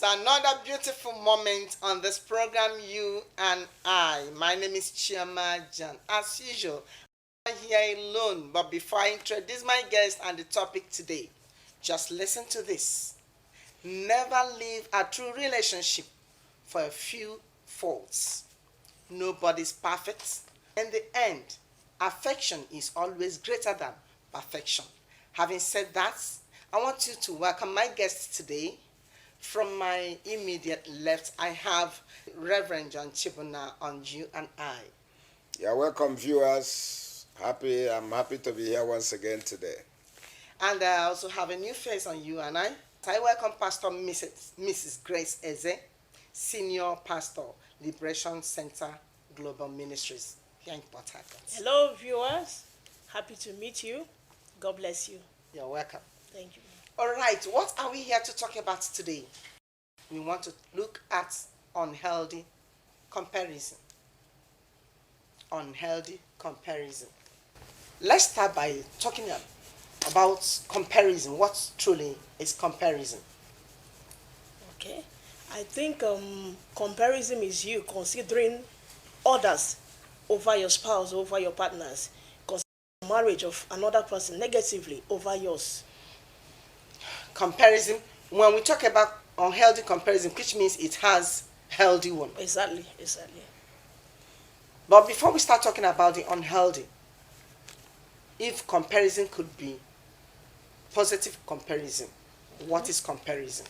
another beautiful moment on this program, You and I. My name is Chioma Jan. As usual, I'm here alone. But before I introduce my guest and the topic today, just listen to this. Never leave a true relationship for a few faults. Nobody's perfect. In the end, affection is always greater than perfection. Having said that, I want you to welcome my guest today. From my immediate left, I have Reverend John Chibuna on You and I. You're welcome, viewers. I'm happy to be here once again today. And I also have a new face on You and I welcome Pastor Mrs. Grace Eze, Senior Pastor, Liberation Center Global Ministries here in Port Harcourt. Hello, viewers. Happy to meet you. God bless you. You're welcome. Thank you. All right, what are we here to talk about today? We want to look at unhealthy comparison. Unhealthy comparison. Let's start by talking about comparison. What truly is comparison? Okay. I think comparison is you considering others over your spouse, over your partners, considering the marriage of another person negatively over yours. Comparison, when we talk about unhealthy comparison, which means it has healthy one. Exactly. But before we start talking about the unhealthy, if comparison could be positive comparison, what is comparison?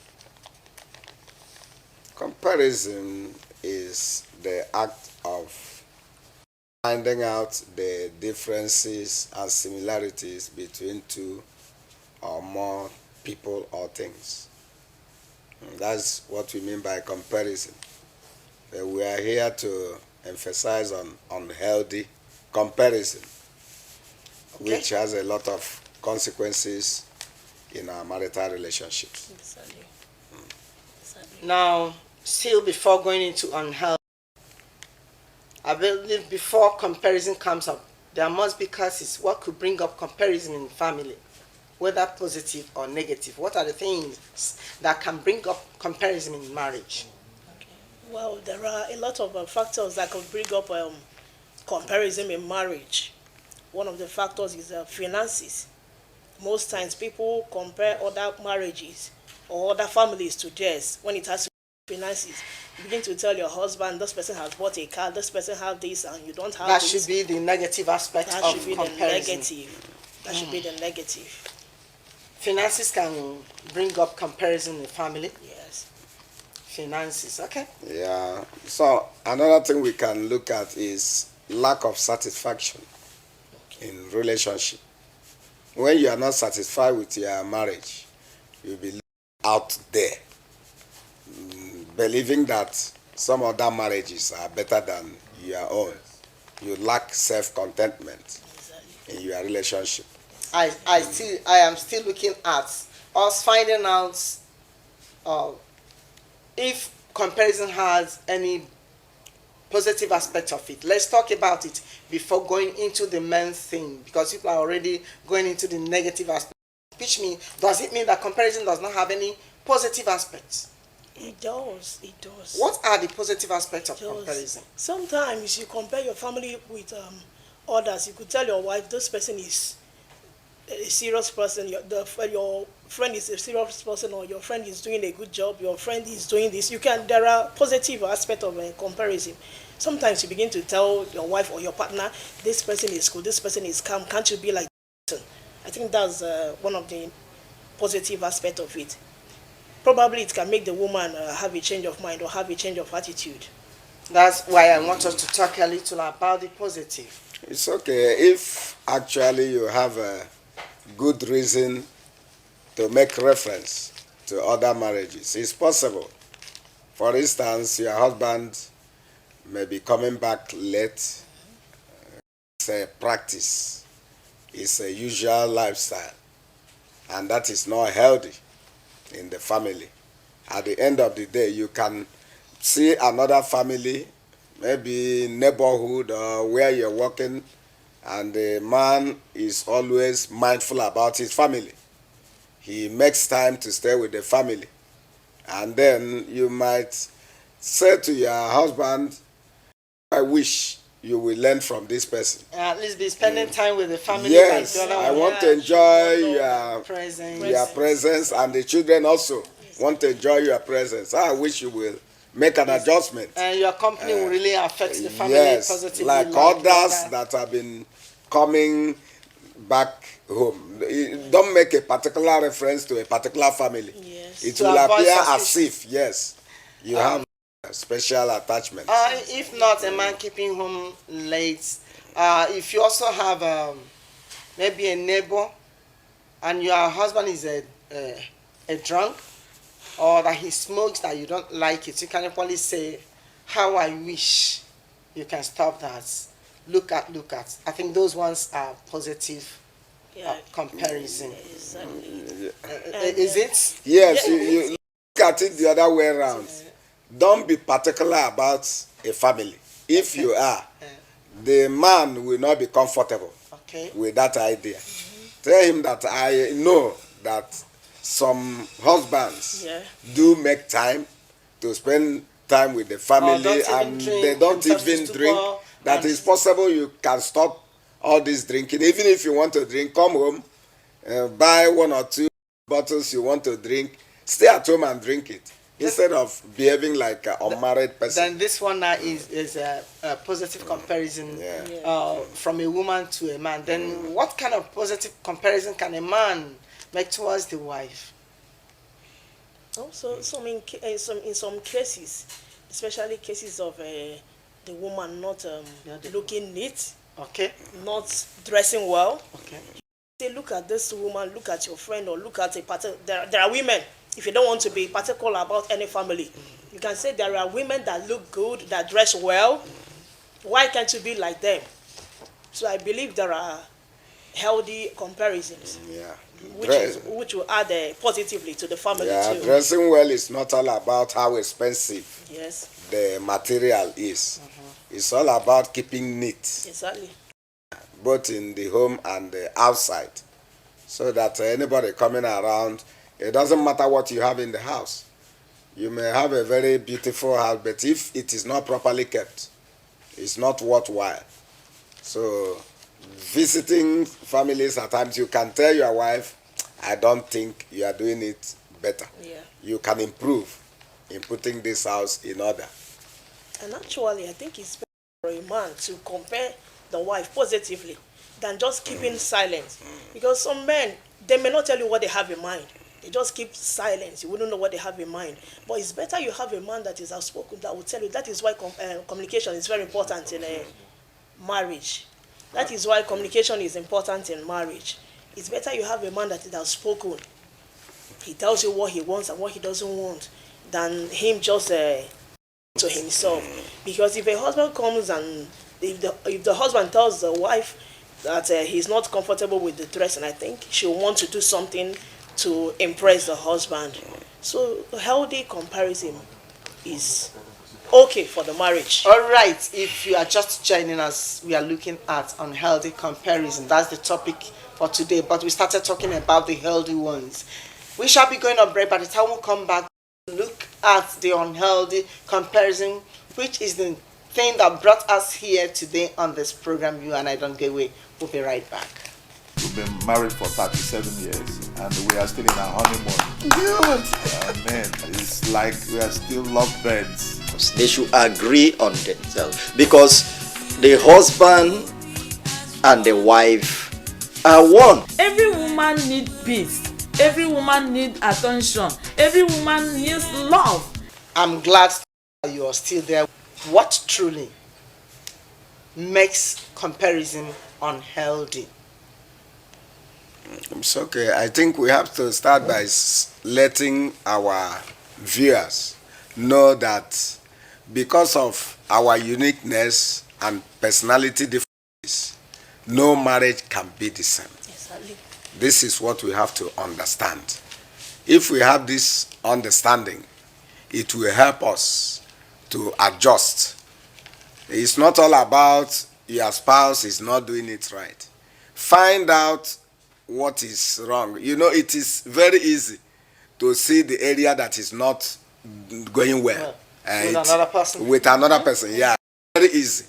Comparison is the act of finding out the differences and similarities between two or more people or things. That's what we mean by comparison. We are here to emphasize on unhealthy comparison, Okay. which has a lot of consequences in our marital relationships. Exactly. Now, still before going into unhealthy, I believe before comparison comes up, there must be causes. What could bring up comparison in family, whether positive or negative? What are the things that can bring up comparison in marriage? Okay. Well, there are a lot of factors that could bring up comparison in marriage. One of the factors is finances. Most times people compare other marriages or other families to theirs when it has to do with finances. You begin to tell your husband, this person has bought a car, this person has this, and you don't have That this. should be the negative aspect That of should be comparison. the negative. That should be the negative. Finances can bring up comparison in family. Yes. Finances, okay. Yeah. So another thing we can look at is lack of satisfaction in relationship. When you are not satisfied with your marriage, you'll be out there believing that some other marriages are better than your own. You lack self-contentment Exactly. in your relationship. I am still looking at us finding out if comparison has any positive aspect of it. Let's talk about it before going into the main thing, because people are already going into the negative aspect. Which means, does it mean that comparison does not have any positive aspects? It does. What are the positive aspects of It does. comparison? Sometimes you compare your family with others. You could tell your wife, this person is a serious person, your friend is a serious person, or your friend is doing a good job, your friend is doing this. There are positive aspects of comparison. Sometimes you begin to tell your wife or your partner, this person is good, this person is calm, can't you be like this person? I think that's one of the positive aspects of it. Probably it can make the woman have a change of mind or have a change of attitude. That's why I want us to talk a little about the positive. It's okay if actually you have a good reason to make reference to other marriages. It's possible. For instance, your husband may be coming back late. It's a practice. It's a usual lifestyle. And that is not healthy in the family. At the end of the day, you can see another family, maybe neighborhood or where you're working, and the man is always mindful about his family. He makes time to stay with the family. And then you might say to your husband, I wish you will learn from this person. At least be spending time with the family. Yes, like the other I one. want to enjoy your Present. presence, and the children also want to enjoy your presence. I wish you will make an adjustment. And your company will really affect the family Yes, positively. like others that have been coming back home. Don't make a particular reference to a particular family. Yes. It To will avoid appear as suspicion. if, yes, you have a special attachment. If not, a man keeping home late. If you also have maybe a neighbor and your husband is a drunk, or that he smokes that you don't like it, you can probably say, how I wish you can stop that. Look at. I think those ones are positive comparison. Exactly. Is it? Yes, you look at it the other way around. Don't be particular about a family. If you are, the man will not be comfortable Okay. with that idea. Tell him that I know that some husbands do make time to spend time with the family, and they don't even drink. That is possible. You can stop all this drinking. Even if you want to drink, come home, buy 1 or 2 bottles you want to drink, stay at home and drink it, instead of behaving like an unmarried person. Then this one now is a positive comparison from a woman to a man. Then what kind of positive comparison can a man make towards the wife? Also, in some cases, especially cases of the woman not looking neat, Okay. not dressing well. Okay. Say, look at this woman, look at your friend, or look at a particular. There are women. If you don't want to be particular about any family, you can say there are women that look good, that dress well. Why can't you be like them? So I believe there are healthy comparisons, Yeah. which will add positively to the family Yeah, too. dressing well is not all about how expensive Yes, the material is. It's all about keeping neat, exactly. both in the home and the outside, so that anybody coming around, it doesn't matter what you have in the house. You may have a very beautiful house, but if it is not properly kept, it's not worthwhile. So visiting families at times, you can tell your wife, I don't think you are doing it better. Yeah. You can improve in putting this house in order. And actually, I think it's better for a man to compare the wife positively than just keeping silent. Because some men, they may not tell you what they have in mind. They just keep silence. You wouldn't know what they have in mind. But it's better you have a man that is outspoken, that will tell you. That is why communication is very important in a marriage. That is why communication is important in marriage. It's better you have a man that is outspoken. He tells you what he wants and what he doesn't want, than him just to himself. Because if a husband comes and if the husband tells the wife that he's not comfortable with the dress, and I think she'll want to do something to impress the husband. So healthy comparison is okay for the marriage. All right. If you are just joining us, we are looking at unhealthy comparison. That's the topic for today. But we started talking about the healthy ones. We shall be going on break. By the time we come back, look at the unhealthy comparison, which is the thing that brought us here today on this program. You and I don't get away. We'll be right back. We've been married for 37 years and we are still in our honeymoon. Man, it's like we are still lovebirds. They should agree on themselves, because the husband and the wife are one. Every woman needs peace. Every woman needs attention. Every woman needs love. I'm glad you are still there. What truly makes comparison unhealthy? It's okay. I think we have to start by letting our viewers know that because of our uniqueness and personality differences, no marriage can be the same. Exactly. This is what we have to understand. If we have this understanding, it will help us to adjust. It's not all about your spouse is not doing it right. Find out what is wrong. You know, it is very easy to see the area that is not going well. With another person. With another person, yeah. Very easy.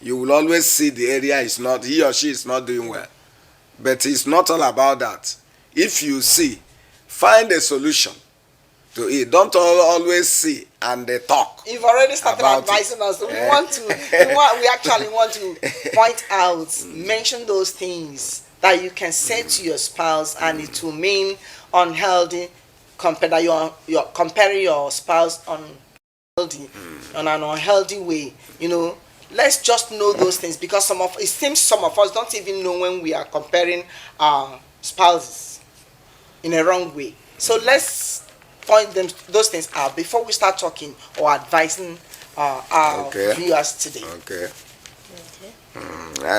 You will always see the area is not, he or she is not doing well. But it's not all about that. If you see, find a solution to it. Don't always see and they talk. You've already started about advising it. us. We actually want to point out, mention those things that you can say to your spouse, and it will mean unhealthy. You're comparing your spouse unhealthy on an unhealthy way. You know, let's just know those things, because it seems some of us don't even know when we are comparing our spouses in a wrong way. So let's point those things out before we start talking or advising our viewers today. Okay.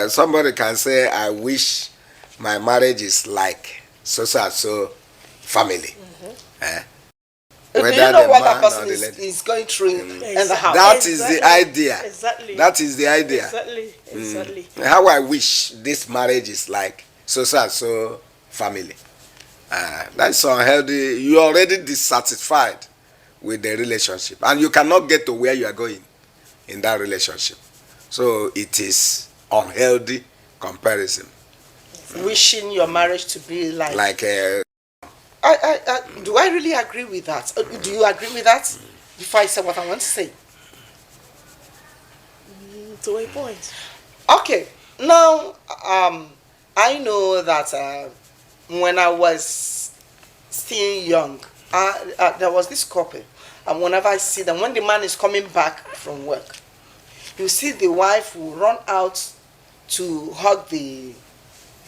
Somebody can say, I wish my marriage is like so family. Do you know what that person is going through in the house? That is the idea. Exactly. That is the idea. Exactly. How I wish this marriage is like so family. That's unhealthy. You're already dissatisfied with the relationship, and you cannot get to where you are going in that relationship. So it is unhealthy comparison. Wishing your marriage to be like do I really agree with that? Do you agree with that? Before I say what I want to say. To a point. Okay. Now, I know that when I was still young, there was this couple, and whenever I see them, when the man is coming back from work, you see the wife will run out to hug the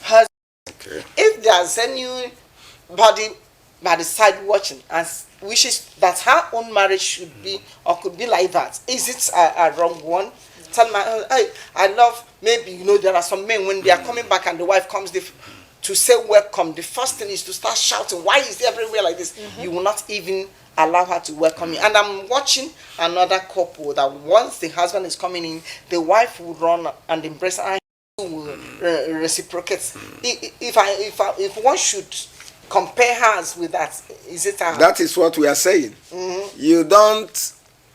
husband. Okay. If there's anybody by the side watching and wishes that her own marriage should be or could be like that, is it a wrong one? Tell my I love, maybe, you know, there are some men, when they are coming back and the wife comes to say welcome, the first thing is to start shouting, why is it everywhere like this? You will not even allow her to welcome you. And I'm watching another couple that once the husband is coming in, the wife will run and embrace her, will reciprocate. If one should compare hers with that, is it that is what we are saying. You don't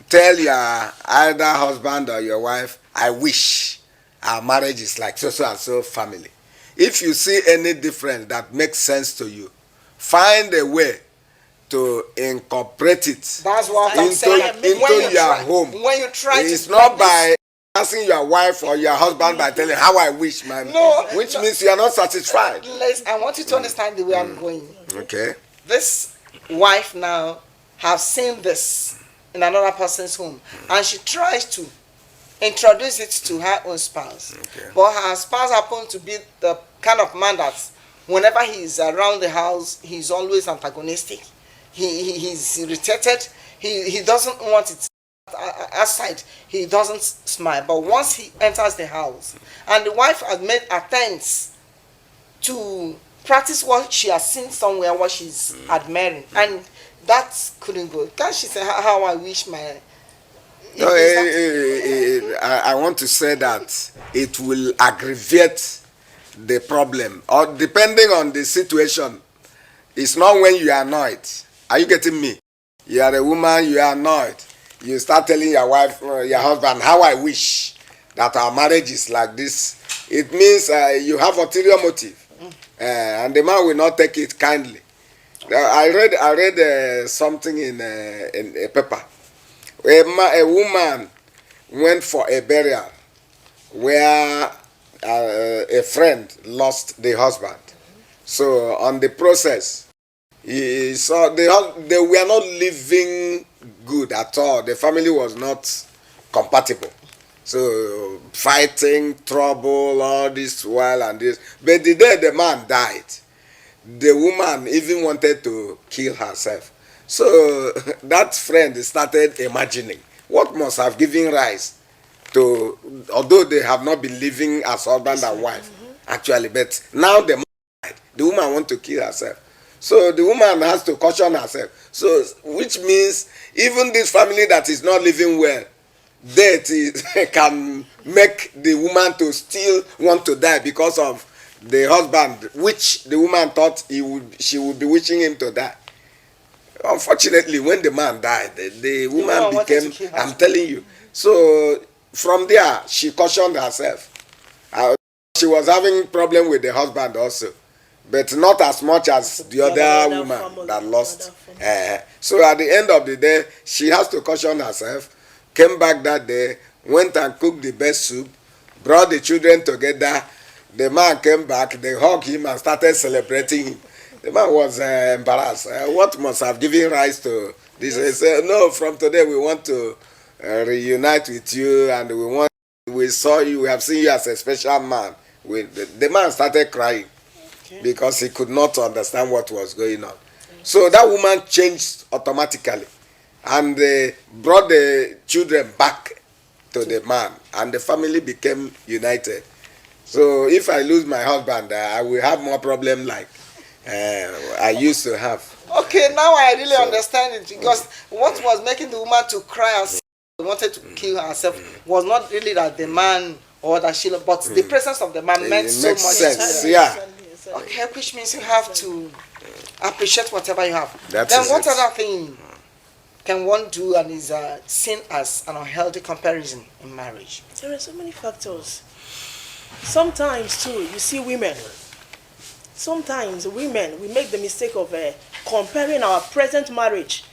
tell your either husband or your wife, I wish our marriage is like so family. If you see any difference that makes sense to you, find a way to incorporate it. That's what I'm saying. Into your home. When you try it's to, not by asking your wife or your husband by telling how I wish, man. Which means you are not satisfied. I want you to understand the way I'm going. Okay. This wife now has seen this in another person's home, and she tries to introduce it to her own spouse. Okay. But her spouse happens to be the kind of man that whenever he is around the house, he's always antagonistic. He's irritated. He doesn't want it outside. He doesn't smile. But once he enters the house, and the wife has made attempts to practice what she has seen somewhere, what she's admiring, and that couldn't go. Can she say how I wish my... No, I want to say that it will aggravate the problem, or depending on the situation. It's not when you are annoyed. Are you getting me? You are a woman, you are annoyed. You start telling your wife, your husband, how I wish that our marriage is like this. It means you have ulterior motive, and the man will not take it kindly. I read something in a paper. A woman went for a burial where a friend lost the husband. So on the process, he saw they were not living good at all. The family was not compatible. So fighting, trouble, all this while and this. But the day the man died, the woman even wanted to kill herself. So that friend started imagining what must have given rise to, although they have not been living as husband and wife, actually, but now the man died, the woman wants to kill herself. So the woman has to caution herself. So, which means even this family that is not living well, death can make the woman to still want to die because of the husband, which the woman thought she would be wishing him to die. Unfortunately, when the man died, the woman woman wanted to became, kill I'm herself. telling you. So from there, she cautioned herself. She was having problem with the husband also, but not as much as the other woman family, that lost. the other So at the end of the day, she has to caution herself, came back that day, went and cooked the best soup, brought the children together. The man came back, they hugged him and started celebrating him. The man was embarrassed. What must have given rise to this? He said, no, from today we want to reunite with you, and we saw you, we have seen you as a special man. The man started crying because he could not understand what was going on. So that woman changed automatically, and they brought the children back to the man, and the family became united. So if I lose my husband, I will have more problem like I used to have. Okay, now I really understand it, because what was making the woman to cry and wanted to kill herself was not really that the man or that she, but the presence of the man meant It so makes much sense, to her. yeah. Okay, which means you have to appreciate whatever you have. That Then is what it. other thing can one do and is seen as an unhealthy comparison in marriage? There are so many factors. Sometimes too, you see women. Sometimes women, we make the mistake of comparing our present marriage,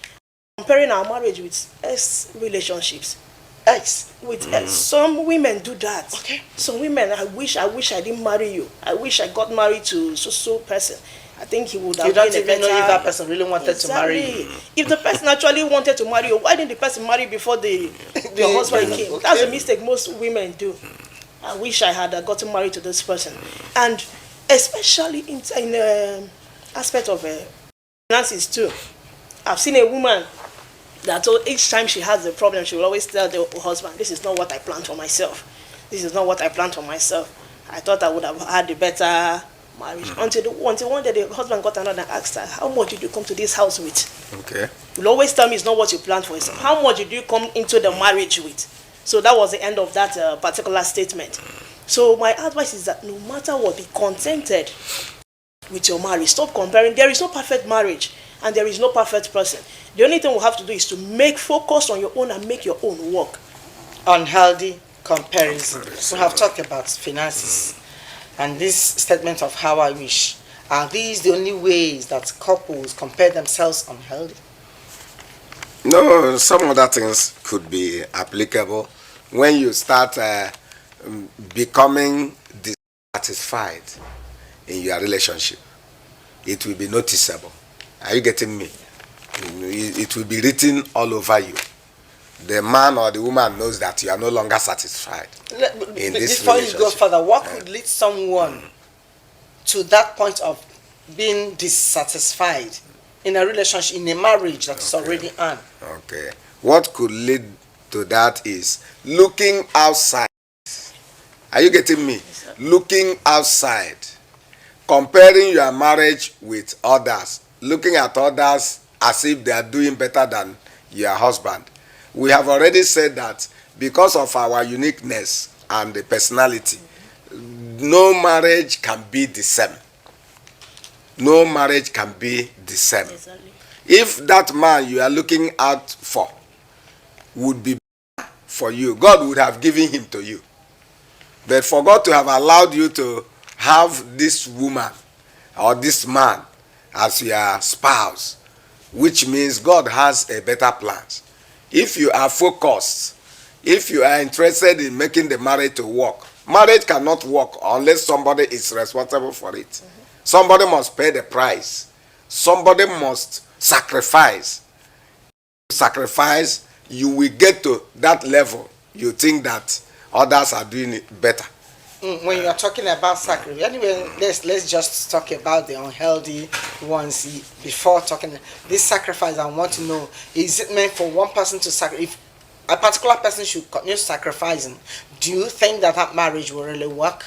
comparing our marriage with ex relationships. With some women do that. Okay. Some women, I wish I didn't marry you. I wish I got married to so person. I think he would have You don't been a even better. know if that person really wanted to marry you. Exactly. If the person actually wanted to marry you, why didn't the person marry before the husband came? Okay. That's a mistake most women do. I wish I had gotten married to this person, and especially in aspect of finances too. I've seen a woman that each time she has a problem, she will always tell the husband, "This is not what I planned for myself. This is not what I planned for myself. I thought I would have had a better marriage." Until one day the husband got another and asked her, "How much did you come to this house with?" Okay. You'll always tell me it's not what you planned for yourself. How much did you come into the marriage with? So that was the end of that particular statement. So my advice is that no matter what, be contented with your marriage. Stop comparing. There is no perfect marriage and there is no perfect person. The only thing we have to do is to focus on your own and make your own work. Unhealthy comparison. We have talked about finances and this statement of how I wish. Are these the only ways that couples compare themselves unhealthy? No, some other things could be applicable. When you start becoming dissatisfied in your relationship, it will be noticeable. Are you getting me? It will be written all over you. The man or the woman knows that you are no longer satisfied in this Before you go relationship. further, what could lead someone to that point of being dissatisfied in a relationship, in a marriage that is already on? Okay. What could lead to that is looking outside. Are you getting me? Looking outside. Comparing your marriage with others. Looking at others as if they are doing better than your husband. We have already said that because of our uniqueness and the personality, no marriage can be the same. No marriage can be the same. Exactly. If that man you are looking out for would be for you, God would have given him to you. But for God to have allowed you to have this woman or this man as your spouse, which means God has a better plan. If you are focused, if you are interested in making the marriage to work, marriage cannot work unless somebody is responsible for it. Somebody must pay the price. Somebody must sacrifice. Sacrifice, you will get to that level. You think that others are doing it better. When you are talking about sacrifice, anyway, let's just talk about the unhealthy ones before talking. This sacrifice, I want to know, is it meant for one person to sacrifice? If a particular person should continue sacrificing, do you think that marriage will really work?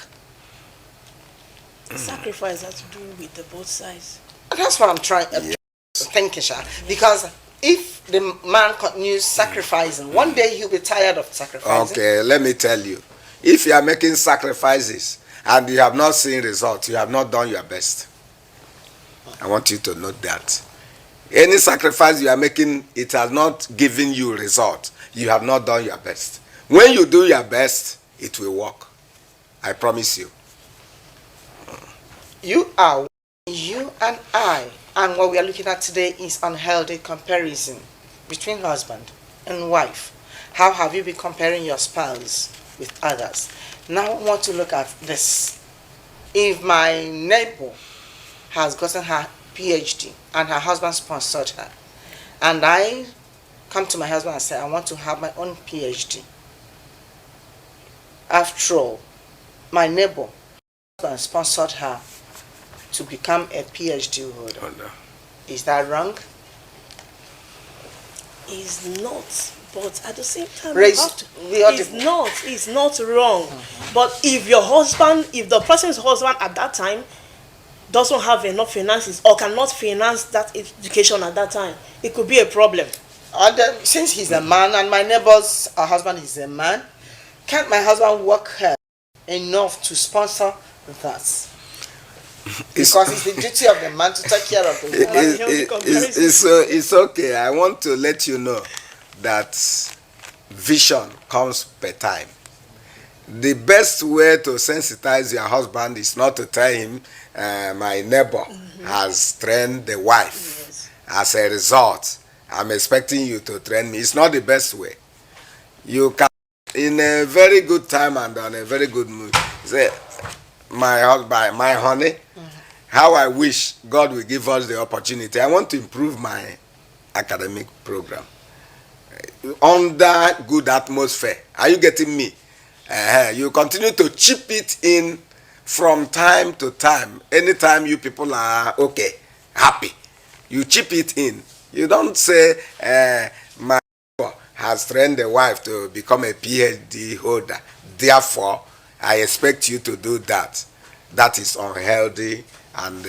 Sacrifice has to do with the both sides. That's what I'm trying to think, Isha. Because if the man continues sacrificing, one day he'll be tired of sacrificing. Okay, let me tell you. If you are making sacrifices and you have not seen results, you have not done your best. I want you to note that. Any sacrifice you are making, it has not given you result. You have not done your best. When you do your best, it will work. I promise you. You are you and I, and what we are looking at today is unhealthy comparison between husband and wife. How have you been comparing your spouse with others? Now I want to look at this. If my neighbor has gotten her PhD and her husband sponsored her, and I come to my husband and say, I want to have my own PhD. After all, my neighbor sponsored her to become a PhD holder. Oh, no. Is that wrong? Is not, but at the same time, Raise- you have to, we are it's not wrong. But if your husband, if the person's husband at that time doesn't have enough finances or cannot finance that education at that time, it could be a problem. And since he's a man and my neighbor's husband is a man, can't my husband work hard enough to sponsor that? Because it's the duty of the man to take care of the woman. It's okay. I want to let you know that vision comes per time. The best way to sensitize your husband is not to tell him, my neighbor has trained the wife. Yes. As a result, I'm expecting you to train me. It's not the best way. You can, in a very good time and on a very good mood, say, my husband, my honey, how I wish God will give us the opportunity. I want to improve my academic program under good atmosphere. Are you getting me? You continue to chip it in from time to time. Anytime you people are okay, happy, you chip it in. You don't say, my has trained the wife to become a PhD holder. Therefore, I expect you to do that. That is unhealthy and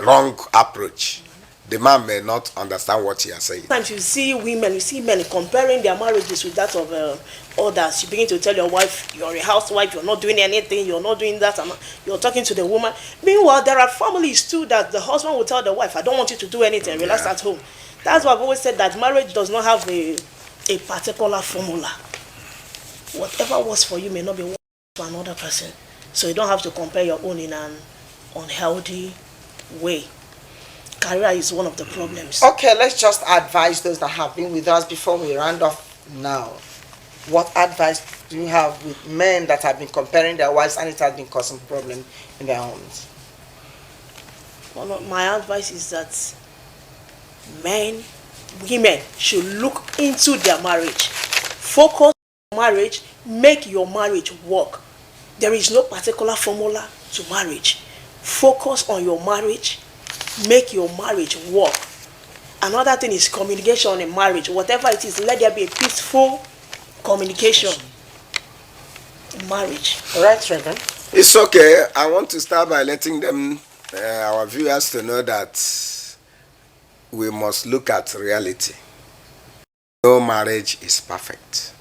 wrong approach. The man may not understand what you are saying. Sometimes you see men comparing their marriages with that of others. You begin to tell your wife, you're a housewife, you're not doing anything, you're not doing that, and you're talking to the woman. Meanwhile, there are families too that the husband will tell the wife, I don't want you to do anything, relax at home. That's why I've always said that marriage does not have a particular formula. Whatever works for you may not be working for another person. So you don't have to compare your own in an unhealthy way. Career is one of the problems. Okay, let's just advise those that have been with us before we round off now. What advice do you have with men that have been comparing their wives and it has been causing problems in their homes? My advice is that women should look into their marriage. Focus on marriage, make your marriage work. There is no particular formula to marriage. Focus on your marriage, make your marriage work. Another thing is communication in marriage. Whatever it is, let there be a peaceful communication in marriage. All right, Reverend. It's okay. I want to start by letting them, our viewers, to know that we must look at reality. No marriage is perfect.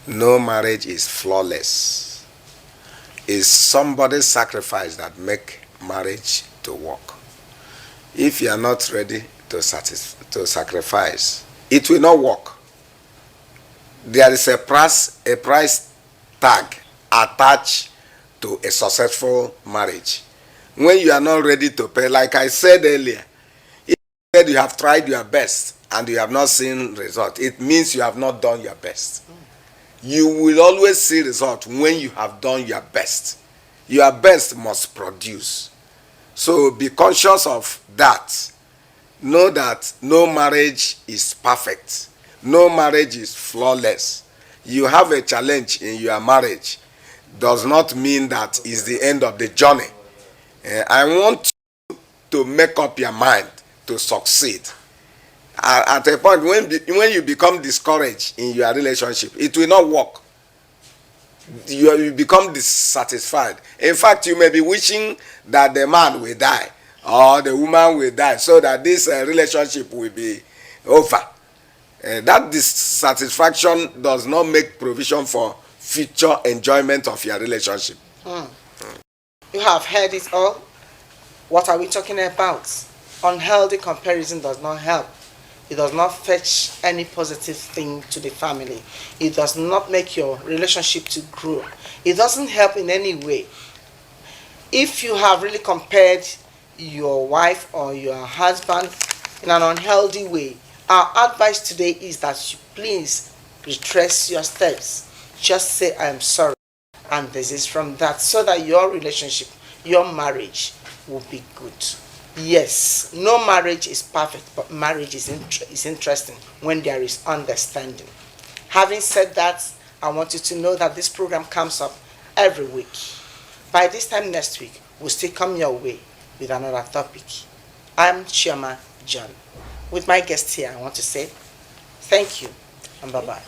No marriage is flawless. It's somebody's sacrifice that make marriage to work. If you are not ready to sacrifice, it will not work. There is a price tag attached to a successful marriage. When you are not ready to pay, like I said earlier, if you have tried your best and you have not seen result, it means you have not done your best. You will always see result when you have done your best. Your best must produce. So be conscious of that. Know that no marriage is perfect. No marriage is flawless. You have a challenge in your marriage does not mean that is the end of the journey. I want you to make up your mind to succeed. At a point when you become discouraged in your relationship, it will not work. You become dissatisfied. In fact, you may be wishing that the man will die or the woman will die so that this relationship will be over. That dissatisfaction does not make provision for future enjoyment of your relationship. You have heard it all. What are we talking about? Unhealthy comparison does not help. It does not fetch any positive thing to the family. It does not make your relationship to grow. It doesn't help in any way. If you have really compared your wife or your husband in an unhealthy way, our advice today is that you please retrace your steps. Just say, I am sorry, and this is from that, so that your relationship, your marriage will be good. Yes, no marriage is perfect, but marriage is interesting when there is understanding. Having said that, I want you to know that this program comes up every week. By this time next week, we'll still come your way with another topic. I'm Chioma John. With my guest here, I want to say thank you and bye-bye.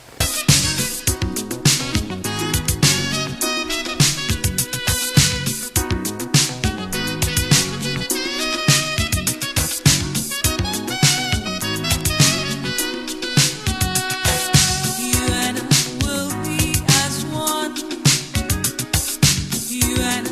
You and I will be as one. You and